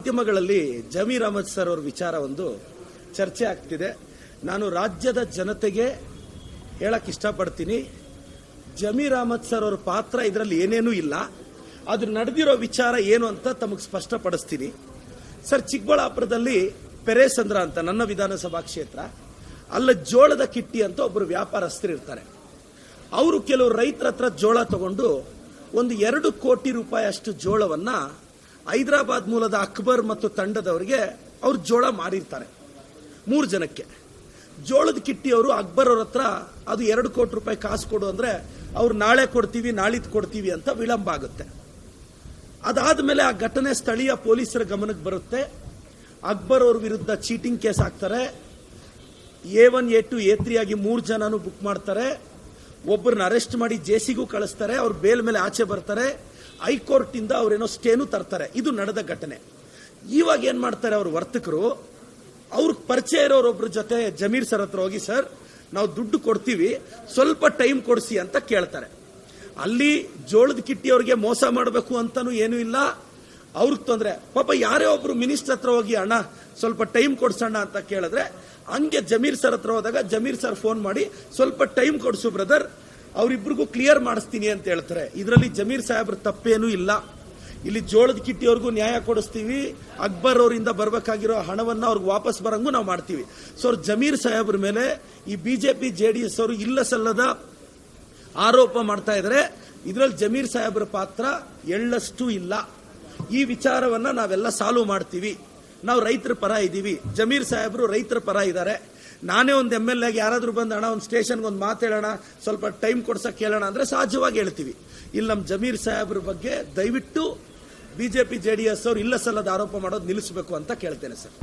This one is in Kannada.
ಮಾಧ್ಯಮಗಳಲ್ಲಿ ಜಮೀರ್ ಅಹಮದ್ ಸರ್ ಅವರ ವಿಚಾರ ಒಂದು ಚರ್ಚೆ ಆಗ್ತಿದೆ. ನಾನು ರಾಜ್ಯದ ಜನತೆಗೆ ಹೇಳಕ್ ಇಷ್ಟಪಡ್ತೀನಿ, ಜಮೀರ್ ಅಹಮದ್ ಸರ್ ಅವರ ಪಾತ್ರ ಇದರಲ್ಲಿ ಏನೇನೂ ಇಲ್ಲ. ಅದು ನಡೆದಿರೋ ವಿಚಾರ ಏನು ಅಂತ ತಮಗೆ ಸ್ಪಷ್ಟಪಡಿಸ್ತೀನಿ. ಸರ್, ಚಿಕ್ಕಬಳ್ಳಾಪುರದಲ್ಲಿ ಪೆರೇಸಂದ್ರ ಅಂತ ನನ್ನ ವಿಧಾನಸಭಾ ಕ್ಷೇತ್ರ, ಅಲ್ಲ ಜೋಳದ ಕಿಟ್ಟಿ ಅಂತ ಒಬ್ಬರು ವ್ಯಾಪಾರಸ್ಥರು ಇರ್ತಾರೆ. ಅವರು ಕೆಲವು ರೈತರ ಹತ್ರ ಜೋಳ ತಗೊಂಡು ಒಂದು 2 ಕೋಟಿ ರೂಪಾಯಿ ಅಷ್ಟು ಜೋಳವನ್ನ ಹೈದರಾಬಾದ್ ಮೂಲದ ಅಕ್ಬರ್ ಮತ್ತು ತಂಡದವರಿಗೆ ಅವ್ರು ಜೋಳ ಮಾರಿರ್ತಾರೆ. 3 ಜನಕ್ಕೆ ಜೋಳದ ಕಿಟ್ಟಿ ಅವರು ಅಕ್ಬರ್ ಅವ್ರ ಹತ್ರ ಅದು 2 ಕೋಟಿ ರೂಪಾಯಿ ಕಾಸು ಕೊಡು ಅಂದ್ರೆ ಅವ್ರು ನಾಳೆ ಕೊಡ್ತೀವಿ ನಾಳಿದ್ದು ಕೊಡ್ತೀವಿ ಅಂತ ವಿಳಂಬ ಆಗುತ್ತೆ. ಅದಾದ್ಮೇಲೆ ಆ ಘಟನೆ ಸ್ಥಳೀಯ ಪೊಲೀಸರ ಗಮನಕ್ಕೆ ಬರುತ್ತೆ. ಅಕ್ಬರ್ ಅವ್ರ ವಿರುದ್ಧ ಚೀಟಿಂಗ್ ಕೇಸ್ ಹಾಕ್ತಾರೆ. A1 A2 A3 ಆಗಿ 3 ಜನನು ಬುಕ್ ಮಾಡ್ತಾರೆ. ಒಬ್ಬರನ್ನ ಅರೆಸ್ಟ್ ಮಾಡಿ ಜೇಸಿಗೂ ಕಳಿಸ್ತಾರೆ. ಅವ್ರು ಬೇಲ್ ಮೇಲೆ ಆಚೆ ಬರ್ತಾರೆ. ಹೈಕೋರ್ಟ್ ಇಂದ ಅವ್ರೇನೋ ಸ್ಟೇನು ತರ್ತಾರೆ. ಇದು ನಡೆದ ಘಟನೆ. ಇವಾಗ ಏನ್ ಮಾಡ್ತಾರೆ ಅವ್ರ ವರ್ತಕರು, ಅವ್ರ ಪರಿಚಯ ಇರೋರೊಬ್ಬರ ಜೊತೆ ಜಮೀರ್ ಸರ್ ಹತ್ರ ಹೋಗಿ, ಸರ್ ನಾವು ದುಡ್ಡು ಕೊಡ್ತೀವಿ, ಸ್ವಲ್ಪ ಟೈಮ್ ಕೊಡಿಸಿ ಅಂತ ಕೇಳ್ತಾರೆ. ಅಲ್ಲಿ ಜೋಳದ ಕಿಟ್ಟಿ ಅವ್ರಿಗೆ ಮೋಸ ಮಾಡಬೇಕು ಅಂತಾನು ಏನೂ ಇಲ್ಲ, ಅವ್ರಿಗೆ ತೊಂದ್ರೆ. ಪಾಪ ಯಾರೇ ಒಬ್ರು ಮಿನಿಸ್ಟರ್ ಹತ್ರ ಹೋಗಿ ಅಣ್ಣ ಸ್ವಲ್ಪ ಟೈಮ್ ಕೊಡ್ಸೋಣ ಅಂತ ಕೇಳಿದ್ರೆ, ಹಂಗೆ ಜಮೀರ್ ಸರ್ ಹತ್ರ ಹೋದಾಗ ಜಮೀರ್ ಸರ್ ಫೋನ್ ಮಾಡಿ ಸ್ವಲ್ಪ ಟೈಮ್ ಕೊಡಿಸು ಬ್ರದರ್, ಅವರಿಬ್ಬರಿಗೂ ಕ್ಲಿಯರ್ ಮಾಡಿಸ್ತೀನಿ ಅಂತ ಹೇಳ್ತಾರೆ. ಇದರಲ್ಲಿ ಜಮೀರ್ ಸಾಹೇಬ್ರ ತಪ್ಪೇನೂ ಇಲ್ಲ. ಇಲ್ಲಿ ಜೋಳದ ಕಿಟ್ಟಿಯವ್ರಿಗೂ ನ್ಯಾಯ ಕೊಡಿಸ್ತೀವಿ, ಅಕ್ಬರ್ ಅವರಿಂದ ಬರಬೇಕಾಗಿರೋ ಹಣವನ್ನ ಅವ್ರಿಗೆ ವಾಪಸ್ ಬರಂಗೂ ನಾವು ಮಾಡ್ತೀವಿ. ಸೊ ಜಮೀರ್ ಸಾಹೇಬ್ರ ಮೇಲೆ ಈ ಬಿಜೆಪಿ ಜೆಡಿಎಸ್ ಅವರು ಇಲ್ಲ ಸಲ್ಲದ ಆರೋಪ ಮಾಡ್ತಾ ಇದ್ದಾರೆ. ಇದರಲ್ಲಿ ಜಮೀರ್ ಸಾಹೇಬ್ರ ಪಾತ್ರ ಎಳ್ಳಷ್ಟು ಇಲ್ಲ. ಈ ವಿಚಾರವನ್ನ ನಾವೆಲ್ಲ ಸಾಲ್ವ್ ಮಾಡ್ತೀವಿ. ನಾವು ರೈತರ ಪರ ಇದ್ದೀವಿ, ಜಮೀರ್ ಸಾಹೇಬ್ರು ರೈತರ ಪರ ಇದ್ದಾರೆ. ನಾನೇ ಒಂದು MLA ಯಾರಾದ್ರೂ ಬಂದು ಅಣ್ಣ ಒಂದು ಸ್ಟೇಷನ್ಗೆ ಒಂದು ಮಾತೇಳೋಣ, ಸ್ವಲ್ಪ ಟೈಮ್ ಕೊಡ್ಸಕ್ ಹೇಳೋಣ ಅಂದ್ರೆ ಸಹಜವಾಗಿ ಹೇಳ್ತೀವಿ. ಇಲ್ಲಿ ನಮ್ಮ ಜಮೀರ್ ಸಾಹೇಬ್ರ ಬಗ್ಗೆ ದಯವಿಟ್ಟು ಬಿಜೆಪಿ ಜೆಡಿಎಸ್ ಅವರು ಇಲ್ಲ ಸಲ್ಲದ ಆರೋಪ ಮಾಡೋದು ನಿಲ್ಲಿಸಬೇಕು ಅಂತ ಕೇಳ್ತೇನೆ ಸರ್.